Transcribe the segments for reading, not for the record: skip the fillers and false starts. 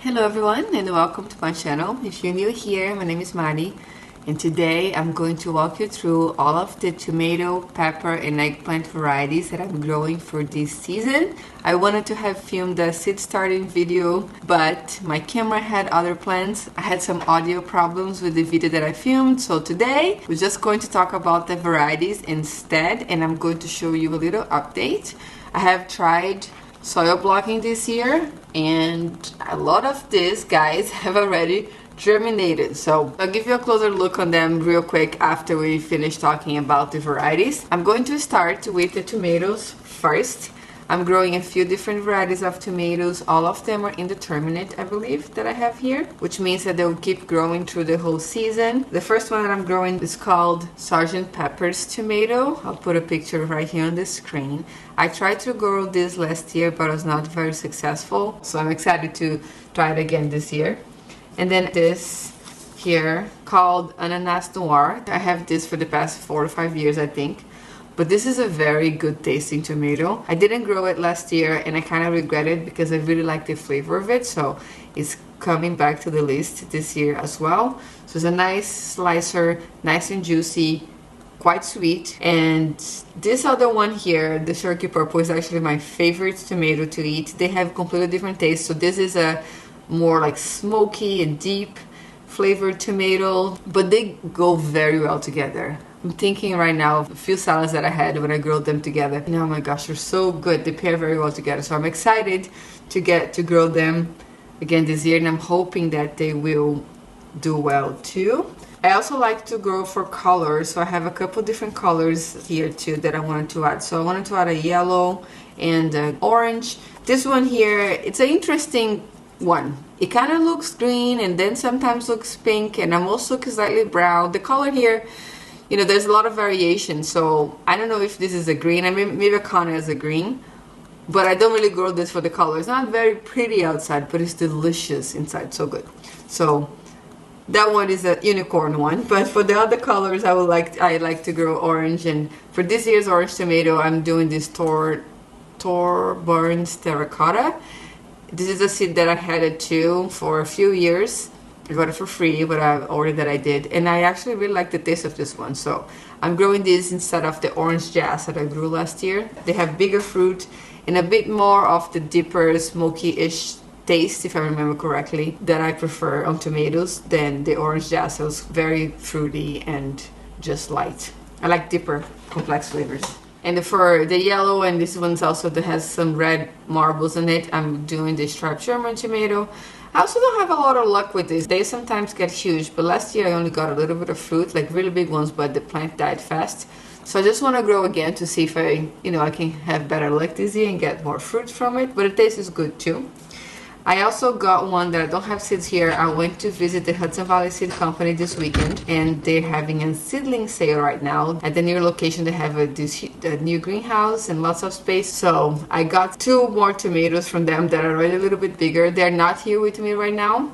Hello everyone and welcome to my channel. If you're new here, my name is Mari and today I'm going to walk you through all of the tomato, pepper and eggplant varieties that I'm growing for this season. I wanted to have filmed a seed starting video, but my camera had other plans. I had some audio problems with the video that I filmed, so today we're just going to talk about the varieties instead, and I'm going to show you a little update. I have tried soil blocking this year and a lot of these guys have already germinated, so I'll give you a closer look on them real quick after we finish talking about the varieties. I'm going to start with the tomatoes first. I'm growing a few different varieties of tomatoes. All of them are indeterminate, I believe, that I have here, which means that they'll keep growing through the whole season. The first one that I'm growing is called Sgt. Pepper's tomato. I'll put a picture right here on the screen. I tried to grow this last year, but I was not very successful, so I'm excited to try it again this year. And then this here called Ananas Noir. I have this for the past 4 to 5 years, I think. But this is a very good tasting tomato. I didn't grow it last year and I kind of regret it because I really like the flavor of it. So it's coming back to the list this year as well. So it's a nice slicer, nice and juicy, quite sweet. And this other one here, the Cherokee Purple, is actually my favorite tomato to eat. They have completely different tastes. So this is a more like smoky and deep flavored tomato, but they go very well together. I'm thinking right now of a few salads that I had when I grilled them together. And oh my gosh, they're so good. They pair very well together. So I'm excited to get to grow them again this year, and I'm hoping that they will do well too. I also like to grow for colors, so I have a couple different colors here too that I wanted to add. So I wanted to add a yellow and an orange. This one here, it's an interesting one. It kind of looks green and then sometimes looks pink, and I'm also slightly brown. The color here, you know, there's a lot of variation, so I don't know if this is a green. I mean, maybe I count it as a green, but I don't really grow this for the color. It's not very pretty outside, but it's delicious inside, so good. So that one is a unicorn one, but for the other colors I like to grow orange. And for this year's orange tomato, I'm doing this Tor Burns Terracotta. This is a seed that I had it too for a few years. I got it for free, but I ordered that I did, and I actually really like the taste of this one, so I'm growing this instead of the orange jazz that I grew last year. They have bigger fruit and a bit more of the deeper smoky-ish taste, if I remember correctly, that I prefer on tomatoes than the orange jazz. So it's very fruity and just light. I like deeper, complex flavors. And for the yellow, and this one's also that has some red marbles in it, I'm doing the striped German tomato. I also don't have a lot of luck with this. They sometimes get huge, but last year I only got a little bit of fruit, like really big ones, but the plant died fast. So I just want to grow again to see if I can have better luck this year and get more fruit from it, but the taste is good too. I also got one that I don't have seeds here. I went to visit the Hudson Valley Seed Company this weekend, and they're having a seedling sale right now. At the new location, they have a new greenhouse and lots of space. So I got 2 more tomatoes from them that are already a little bit bigger. They're not here with me right now,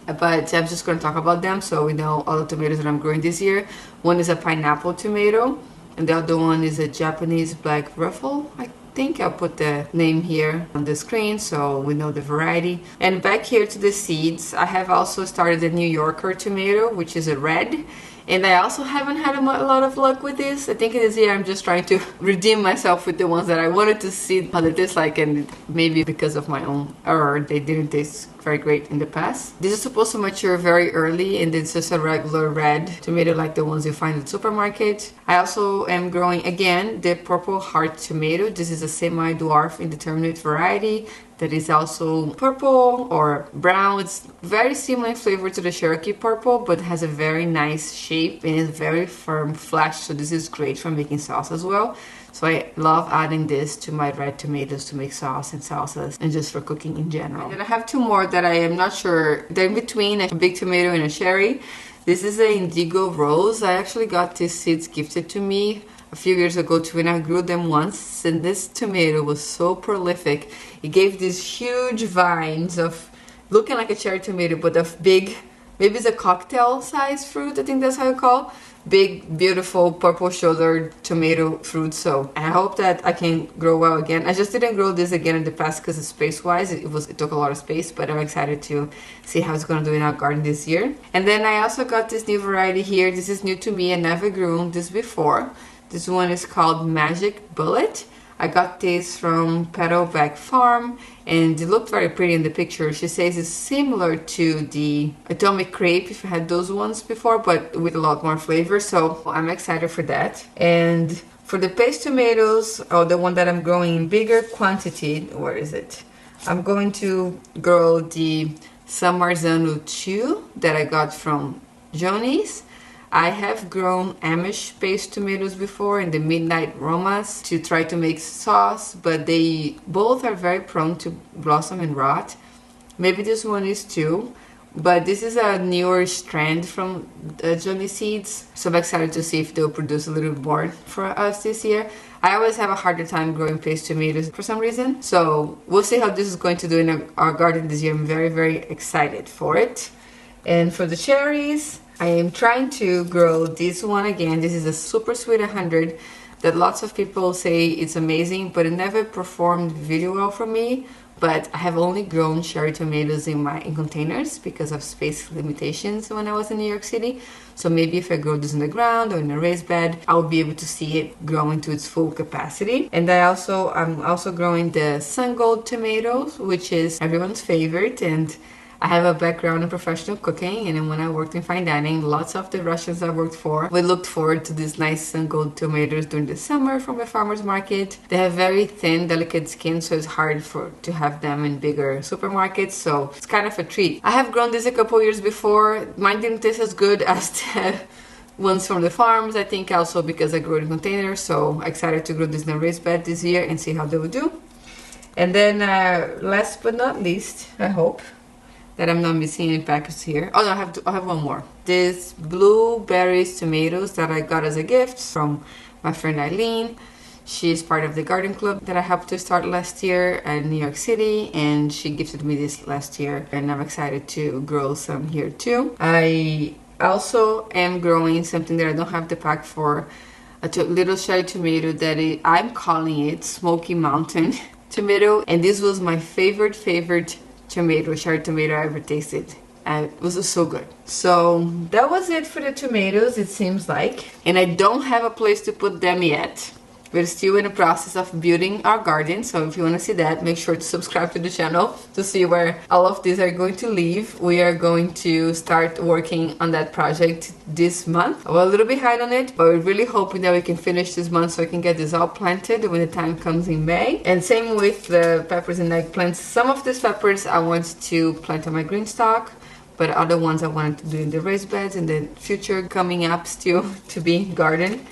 but I'm just going to talk about them so we know all the tomatoes that I'm growing this year. One is a pineapple tomato, and the other one is a Japanese black ruffle. I think I'll put the name here on the screen so we know the variety. And back here to the seeds, I have also started the New Yorker tomato, which is a red. And I also haven't had a lot of luck with this. I think this year I'm just trying to redeem myself with the ones that I wanted to see how they taste like, and maybe because of my own error, they didn't taste very great in the past. This is supposed to mature very early, and it's just a regular red tomato like the ones you find at the supermarket. I also am growing again the Purple Heart tomato. This is a semi-dwarf indeterminate variety that is also purple or brown. It's very similar in flavor to the Cherokee Purple, but has a very nice shape and is very firm flesh, so this is great for making sauce as well. So I love adding this to my red tomatoes to make sauce and salsas and just for cooking in general. And then I have 2 more that I am not sure. They're in between a big tomato and a cherry. This is an Indigo Rose. I actually got these seeds gifted to me a few years ago too, and I grew them once, and this tomato was so prolific. It gave these huge vines of looking like a cherry tomato, but of big maybe it's a cocktail size fruit, I think that's how you call. Big, beautiful, purple shouldered tomato fruit. So I hope that I can grow well again. I just didn't grow this again in the past because space-wise, it took a lot of space, but I'm excited to see how it's gonna do in our garden this year. And then I also got this new variety here. This is new to me. I never grew this before. This one is called Magic Bullet. I got this from Petalback Farm and it looked very pretty in the picture. She says it's similar to the Atomic Crepe, if you had those ones before, but with a lot more flavor, so I'm excited for that. And for the paste tomatoes, or the one that I'm growing in bigger quantity, where is it? I'm going to grow the San Marzano 2 that I got from Joni's. I have grown Amish paste tomatoes before in the Midnight Romas to try to make sauce, but they both are very prone to blossom and rot. Maybe this one is too, but this is a newer strand from Johnny Seeds, so I'm excited to see if they'll produce a little more for us this year. I always have a harder time growing paste tomatoes for some reason, so we'll see how this is going to do in our garden this year. I'm very, very excited for it. And for the cherries, I am trying to grow this one again. This is a Super Sweet 100 that lots of people say it's amazing, but it never performed very well for me. But I have only grown cherry tomatoes in containers because of space limitations when I was in New York City. So maybe if I grow this in the ground or in a raised bed, I'll be able to see it growing to its full capacity. And I'm also growing the Sun Gold tomatoes, which is everyone's favorite. And I have a background in professional cooking, and then when I worked in fine dining, lots of the restaurants I worked for, we looked forward to these nice Sun Gold tomatoes during the summer from a farmer's market. They have very thin, delicate skin, so it's hard to have them in bigger supermarkets, so it's kind of a treat. I have grown this a couple years before. Mine didn't taste as good as the ones from the farms, I think also because I grew it in containers, so excited to grow this in a raised bed this year and see how they will do. And then last but not least, I hope that I'm not missing any packets here. Oh no, I have one more. This blueberries tomatoes that I got as a gift from my friend Eileen. She's part of the garden club that I helped to start last year in New York City, and she gifted me this last year, and I'm excited to grow some here too. I also am growing something that I don't have the pack for, a little cherry tomato that I'm calling it Smoky Mountain tomato, and this was my favorite cherry tomato I ever tasted, and it was so good. So that was it for the tomatoes, it seems like, and I don't have a place to put them yet. We're still in the process of building our garden, so if you want to see that, make sure to subscribe to the channel to see where all of these are going to live. We are going to start working on that project this month. We're a little behind on it, but we're really hoping that we can finish this month so we can get this all planted when the time comes in May. And same with the peppers and eggplants. Some of these peppers I want to plant on my green stock, but other ones I wanted to do in the raised beds in the future, coming up still to be garden.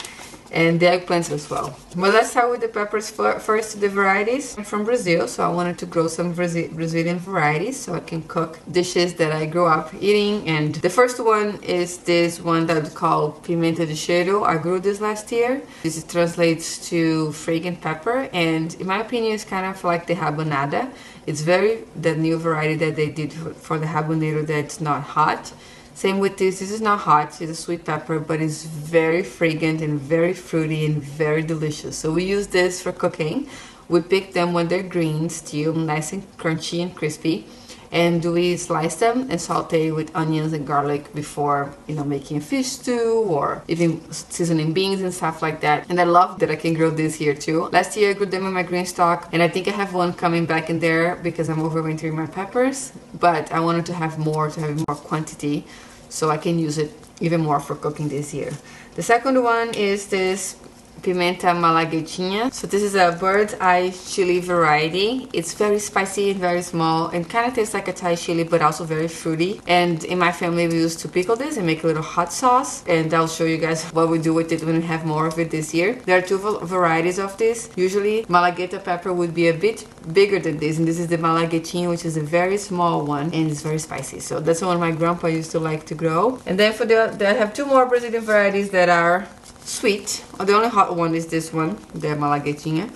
And the eggplants as well. But let's start with the peppers first, the varieties. I'm from Brazil, so I wanted to grow some Brazilian varieties so I can cook dishes that I grew up eating. And the first one is this one that we call Pimenta de Cheiro. I grew this last year. This translates to fragrant pepper, and in my opinion, it's kind of like the habanada. It's the new variety that they did for the habanero that's not hot. Same with this. This is not hot, it's a sweet pepper, but it's very fragrant and very fruity and very delicious. So we use this for cooking. We pick them when they're green, still nice and crunchy and crispy. And we slice them and saute with onions and garlic before, making a fish stew or even seasoning beans and stuff like that. And I love that I can grow this here too. Last year I grew them in my green stock, and I think I have one coming back in there because I'm overwintering my peppers. But I wanted to have more quantity, so I can use it even more for cooking this year. The second one is this Pimenta Malaguetinha. So this is a bird's eye chili variety. It's very spicy and very small and kind of tastes like a Thai chili, but also very fruity. And in my family we used to pickle this and make a little hot sauce, and I'll show you guys what we do with it when we have more of it this year. There are two varieties of this. Usually Malagueta pepper would be a bit bigger than this, and this is the Malaguetinha, which is a very small one, and it's very spicy. So that's the one my grandpa used to like to grow. And then I have two more Brazilian varieties that are sweet. The only hot one is this one, the Malaguetinha.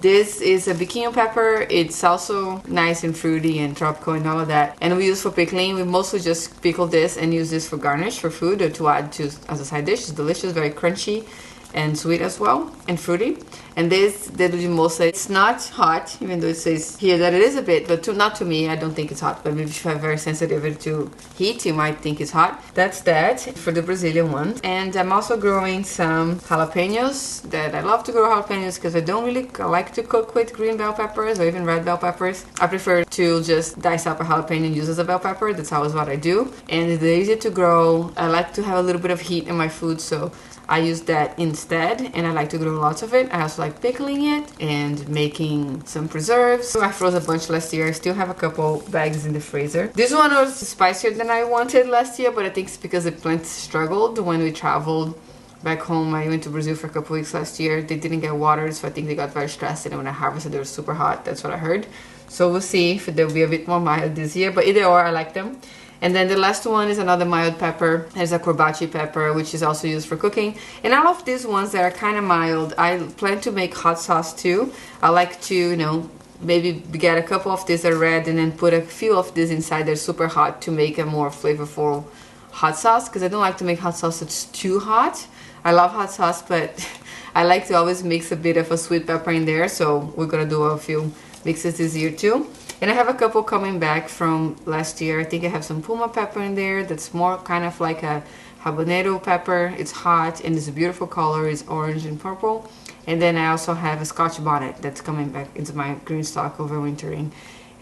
This is a geeking pepper. It's also nice and fruity and tropical and all of that. And we use for pickling. We mostly just pickle this and use this for garnish for food or to add to as a side dish. It's delicious, very crunchy and sweet as well, and fruity. And this, the mimosa, it's not hot, even though it says here that it is a bit, but not to me, I don't think it's hot. But maybe if you have very sensitivity to heat, you might think it's hot. That's that for the Brazilian one. And I'm also growing some jalapenos. That I love to grow jalapenos because I don't really like to cook with green bell peppers or even red bell peppers. I prefer to just dice up a jalapeno and use as a bell pepper. That's always what I do. And they're easy to grow. I like to have a little bit of heat in my food, so I use that instead, and I like to grow lots of it. I also like pickling it and making some preserves. So I froze a bunch last year. I still have a couple bags in the freezer. This one was spicier than I wanted last year, but I think it's because the plants struggled when we traveled back home. I went to Brazil for a couple weeks last year. They didn't get water, so I think they got very stressed, and when I harvested, they were super hot. That's what I heard. So we'll see if they'll be a bit more mild this year, but either or, I like them. And then the last one is another mild pepper. There's a corbace pepper, which is also used for cooking. And all of these ones that are kind of mild, I plan to make hot sauce too. I like to, you know, maybe get a couple of these that are red and then put a few of these inside. They're super hot to make a more flavorful hot sauce, because I don't like to make hot sauce that's too hot. I love hot sauce, but I like to always mix a bit of a sweet pepper in there. So we're gonna do a few mixes this year too. And I have a couple coming back from last year. I think I have some puma pepper in there that's more kind of like a habanero pepper. It's hot and it's a beautiful color. It's orange and purple. And then I also have a Scotch bonnet that's coming back into my green stock overwintering.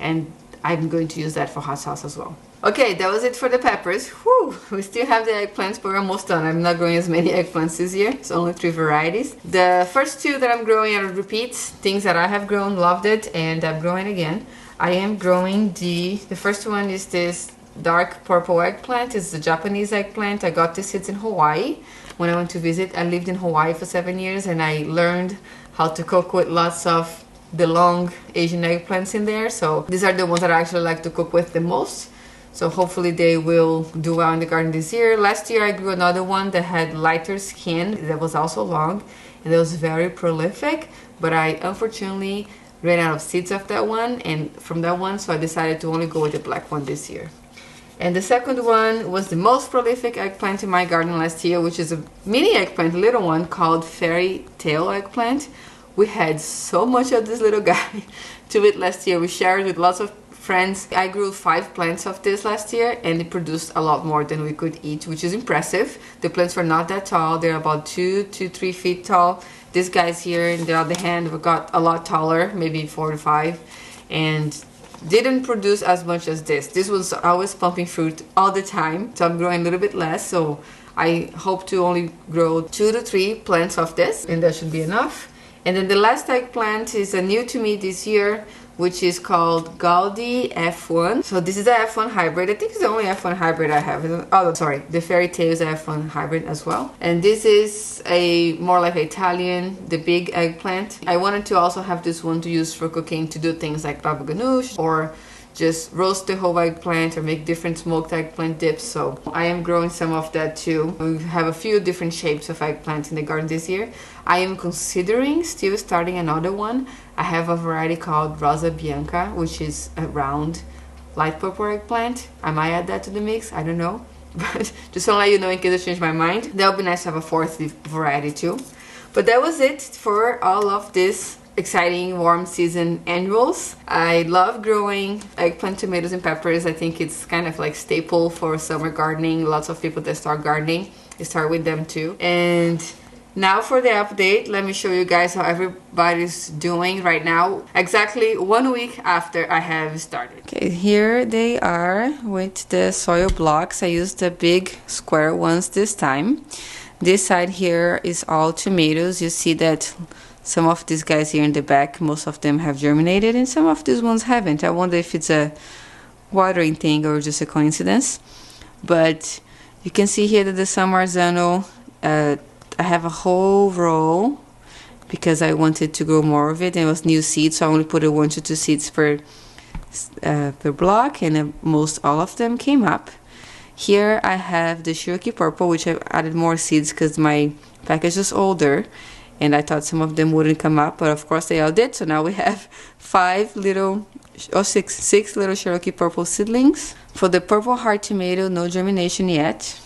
And I'm going to use that for hot sauce as well. Okay, that was it for the peppers. Whew, we still have the eggplants, but we're almost done. I'm not growing as many eggplants this year. It's only 3 varieties. The first 2 that I'm growing are repeats, things that I have grown, loved it, and I'm growing again. I am growing the first one is this dark purple eggplant. It's the Japanese eggplant. I got these seeds in Hawaii when I went to visit. I lived in Hawaii for 7 years, and I learned how to cook with lots of the long Asian eggplants in there. So these are the ones that I actually like to cook with the most. So hopefully they will do well in the garden this year. Last year I grew another one that had lighter skin that was also long, and that was very prolific, but I unfortunately ran out of seeds of that one and from that one, so I decided to only go with the black one this year. And the second one was the most prolific eggplant in my garden last year, which is a mini eggplant, a little one called fairy tale eggplant. We had so much of this little guy to eat last year. We shared with lots of friends. I grew 5 plants of this last year, and it produced a lot more than we could eat, which is impressive. The plants were not that tall. They're about 2 to 3 feet tall. These guys here in the other hand got a lot taller, maybe 4 to 5, and didn't produce as much as this. This was always pumping fruit all the time, so I'm growing a little bit less. So I hope to only grow 2 to 3 plants of this, and that should be enough. And then the last eggplant is a new to me this year, which is called Gaudi F1. So this is a F1 hybrid. I think it's the only F1 hybrid I have. Oh, sorry, the Fairy Tale is a F1 hybrid as well. And this is a more like Italian, the big eggplant. I wanted to also have this one to use for cooking, to do things like baba ganoush or just roast the whole eggplant or make different smoked eggplant dips. So I am growing some of that too. We have a few different shapes of eggplants in the garden this year. I am considering still starting another one. I have a variety called Rosa Bianca, which is a round light purple eggplant. I might add that to the mix, I don't know. But just to let you know in case I change my mind. That would be nice to have a 4th variety too. But that was it for all of this exciting warm season annuals. I love growing eggplant, tomatoes, and peppers. I think it's kind of like staple for summer gardening. Lots of people that start gardening, they start with them too. And now for the update, let me show you guys how everybody's doing right now, exactly 1 week after I have started. Okay, here they are with the soil blocks. I used the big square ones this time. This side here is all tomatoes. You see that some of these guys here in the back, most of them have germinated, and some of these ones haven't. I wonder if it's a watering thing or just a coincidence. But you can see here that the San Marzano, I have a whole row because I wanted to grow more of it, and it was new seeds, so I only put 1 to 2 seeds per block, and most all of them came up. Here I have the Cherokee Purple, which I've added more seeds because my package is older, and I thought some of them wouldn't come up, but of course they all did. So now we have six little Cherokee purple seedlings. For the purple heart tomato, no germination yet.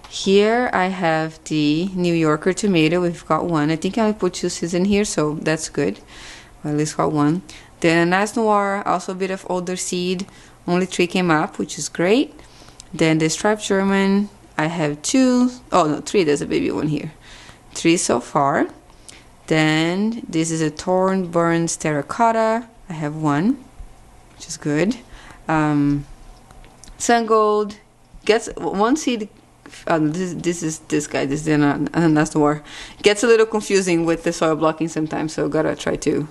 Here I have the New Yorker tomato. We've got one. I think I put 2 seeds in here, so that's good. Well, at least got one. Then Ananas Noir, also a bit of older seed. Only 3 came up, which is great. Then the striped German, I have 2. Oh no, 3. There's a baby one here. 3 so far. Then this is a Thorn Burns terracotta. I have 1, which is good. Sun Gold gets 1 seed. This is the Ananas Noir. Gets a little confusing with the soil blocking sometimes, so gotta try to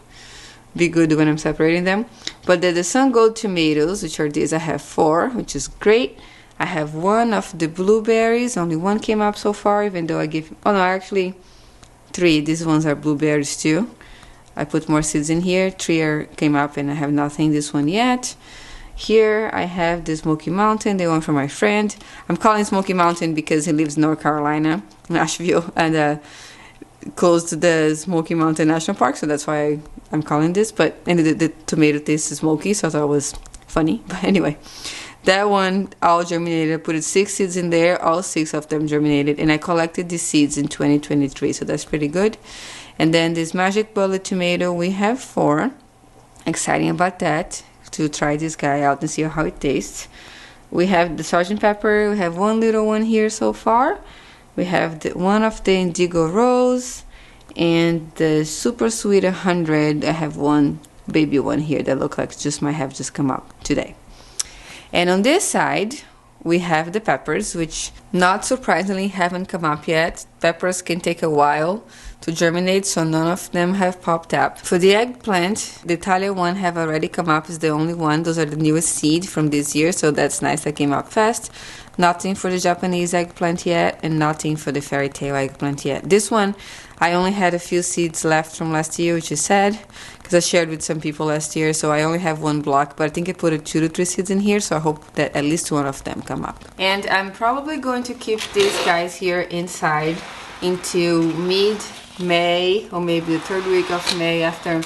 be good when I'm separating them. But the Sun Gold tomatoes, which are these, I have 4, which is great. I have 1 of the blueberries. Only 1 came up so far, even though I give, oh no, actually 3. These ones are blueberries too. I put more seeds in here. 3 came up and I have nothing this one yet. Here I have the Smoky Mountain, the one from my friend. I'm calling Smoky Mountain because he lives in North Carolina, Nashville, and close to the Smoky Mountain National Park, so that's why I'm calling this. But and the tomato tastes smoky, so I thought it was funny. But anyway, that one all germinated. I put 6 seeds in there, all 6 of them germinated, and I collected these seeds in 2023, so that's pretty good. And then this Magic Bullet tomato, we have 4. Exciting about that, to try this guy out and see how it tastes. We have the Sgt. Pepper. We have 1 little one here so far. We have one of the Indigo Rose and the Super Sweet 100. I have 1 baby one here that looks like might have just come up today. And on this side we have the peppers, which not surprisingly haven't come up yet. Peppers can take a while to germinate, so none of them have popped up. For the eggplant, the Italia one have already come up, is the only one. Those are the newest seed from this year, so that's nice, that came up fast. Nothing for the Japanese eggplant yet, and nothing for the fairy tale eggplant yet. This one, I only had a few seeds left from last year, which is sad, because I shared with some people last year, so I only have 1 block, but I think I put 2 to 3 seeds in here, so I hope that at least 1 of them come up. And I'm probably going to keep these guys here inside into mid-May, or maybe the 3rd week of May after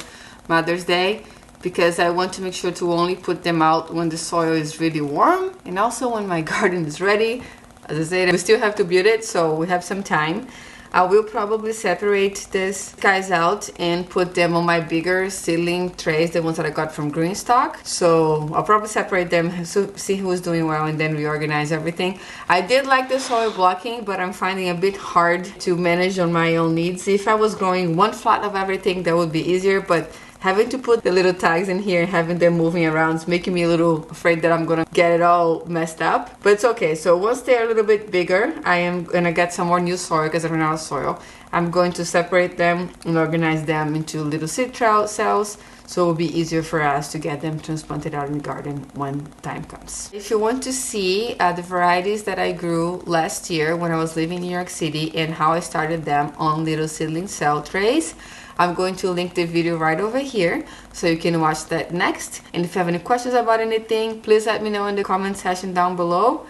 Mother's Day, because I want to make sure to only put them out when the soil is really warm, and also when my garden is ready. As I said, we still have to build it, so we have some time. I will probably separate these guys out and put them on my bigger seedling trays, the ones that I got from Greenstock. So I'll probably separate them, so see who's doing well, and then reorganize everything. I did like the soil blocking, but I'm finding it a bit hard to manage on my own needs. If I was growing 1 flat of everything, that would be easier, but having to put the little tags in here and having them moving around is making me a little afraid that I'm gonna get it all messed up. But it's okay. So once they're a little bit bigger, I am gonna get some more new soil because I ran out of soil. I'm going to separate them and organize them into little seed cells, so it will be easier for us to get them transplanted out in the garden when time comes. If you want to see the varieties that I grew last year when I was living in New York City and how I started them on little seedling cell trays, I'm going to link the video right over here so you can watch that next. And if you have any questions about anything, please let me know in the comment section down below.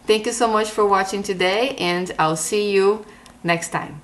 Thank you so much for watching today, and I'll see you next time.